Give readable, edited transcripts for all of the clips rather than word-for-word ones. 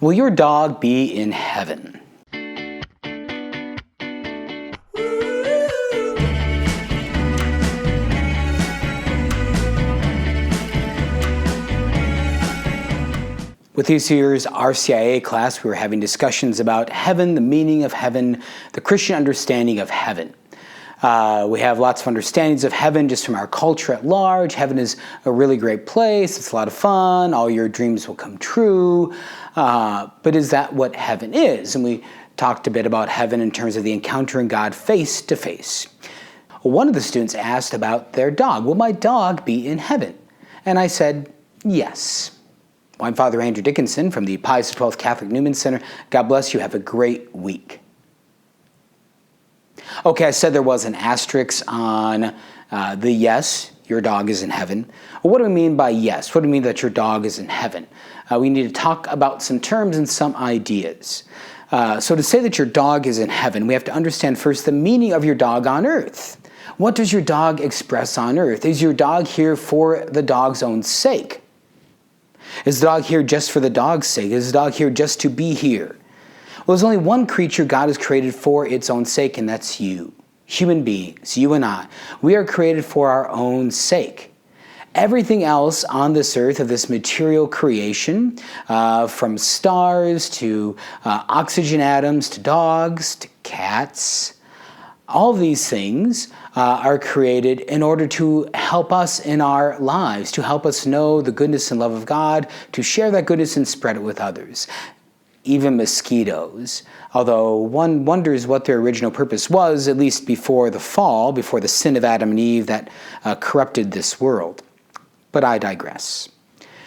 Will your dog be in heaven? With this year's RCIA class, we were having discussions about heaven, the meaning of heaven, the Christian understanding of heaven. We have lots of understandings of heaven just from our culture at large. Heaven is a really great place. It's a lot of fun. All your dreams will come true. But is that what heaven is? And we talked a bit about heaven in terms of the encountering God face to face. One of the students asked about their dog. Will my dog be in heaven? And I said, yes. Well, I'm Father Andrew Dickinson from the Pius XII Catholic Newman Center. God bless you. Have a great week. Okay, I said there was an asterisk on the yes, your dog is in heaven. Well, what do we mean by yes? What do we mean that your dog is in heaven? We need to talk about some terms and some ideas. So to say that your dog is in heaven, we have to understand first the meaning of your dog on earth. What does your dog express on earth? Is your dog here for the dog's own sake? Is the dog here just for the dog's sake? Is the dog here just to be here? Well, there's only one creature God has created for its own sake, and that's you. Human beings, you and I. We are created for our own sake. Everything else on this earth of this material creation, from stars to oxygen atoms to dogs to cats, all of these things are created in order to help us in our lives, to help us know the goodness and love of God, to share that goodness and spread it with others. Even mosquitoes, although one wonders what their original purpose was, at least before the fall, before the sin of Adam and Eve that corrupted this world. But I digress.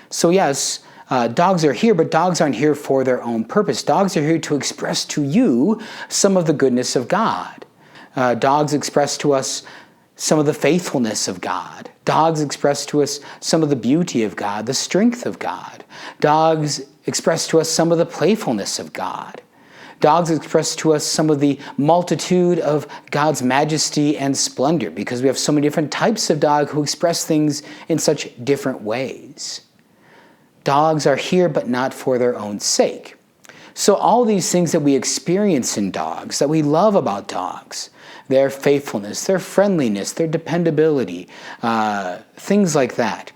So yes, dogs are here, but dogs aren't here for their own purpose. Dogs are here to express to you some of the goodness of God. Dogs express to us some of the faithfulness of God. Dogs express to us some of the beauty of God, the strength of God. Dogs express to us some of the playfulness of God. Dogs express to us some of the multitude of God's majesty and splendor, because we have so many different types of dog who express things in such different ways. Dogs are here, but not for their own sake. So all these things that we experience in dogs, that we love about dogs, their faithfulness, their friendliness, their dependability, things like that.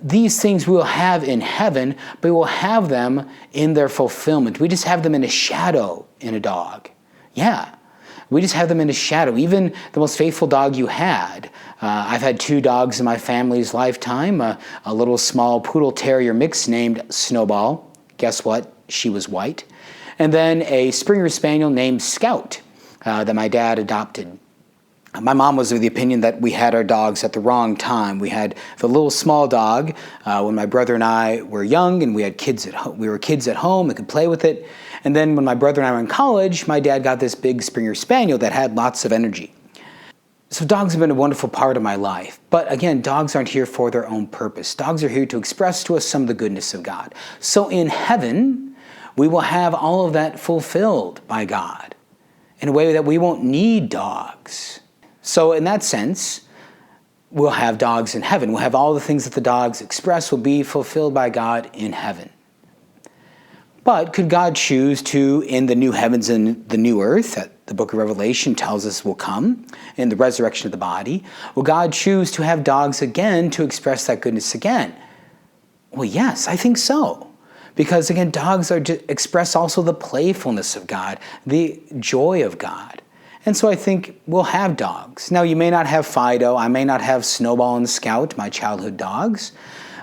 These things we will have in heaven, but we will have them in their fulfillment. We just have them in a shadow in a dog. Yeah, we just have them in a shadow. Even the most faithful dog you had. I've had 2 dogs in my family's lifetime, a little small poodle terrier mix named Snowball. Guess what? She was white. And then a Springer Spaniel named Scout that my dad adopted. My mom was of the opinion that we had our dogs at the wrong time. We had the little small dog when my brother and I were young, and we had we were kids at home and could play with it. And then when my brother and I were in college, my dad got this big Springer Spaniel that had lots of energy. So dogs have been a wonderful part of my life. But again, dogs aren't here for their own purpose. Dogs are here to express to us some of the goodness of God. So in heaven, we will have all of that fulfilled by God in a way that we won't need dogs. So in that sense, we'll have dogs in heaven. We'll have all the things that the dogs express will be fulfilled by God in heaven. But could God choose to, in the new heavens and the new earth that the book of Revelation tells us will come, in the resurrection of the body, will God choose to have dogs again to express that goodness again? Well, yes, I think so. Because again, dogs are to express also the playfulness of God, the joy of God. And so I think we'll have dogs. Now, you may not have Fido. I may not have Snowball and Scout, my childhood dogs.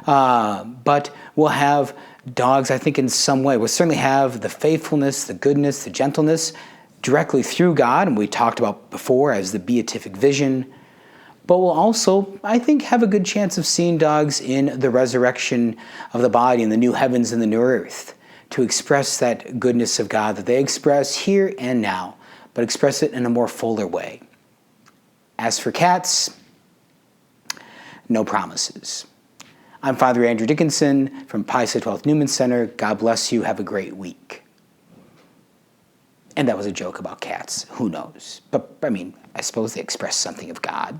But we'll have dogs, I think, in some way. We'll certainly have the faithfulness, the goodness, the gentleness directly through God, and we talked about before as the beatific vision. But we'll also, I think, have a good chance of seeing dogs in the resurrection of the body in the new heavens and the new earth to express that goodness of God that they express here and now, but express it in a more fuller way. As for cats, no promises. I'm Father Andrew Dickinson from Pius XII Newman Center. God bless you. Have a great week. And that was a joke about cats. Who knows? But, I mean, I suppose they express something of God.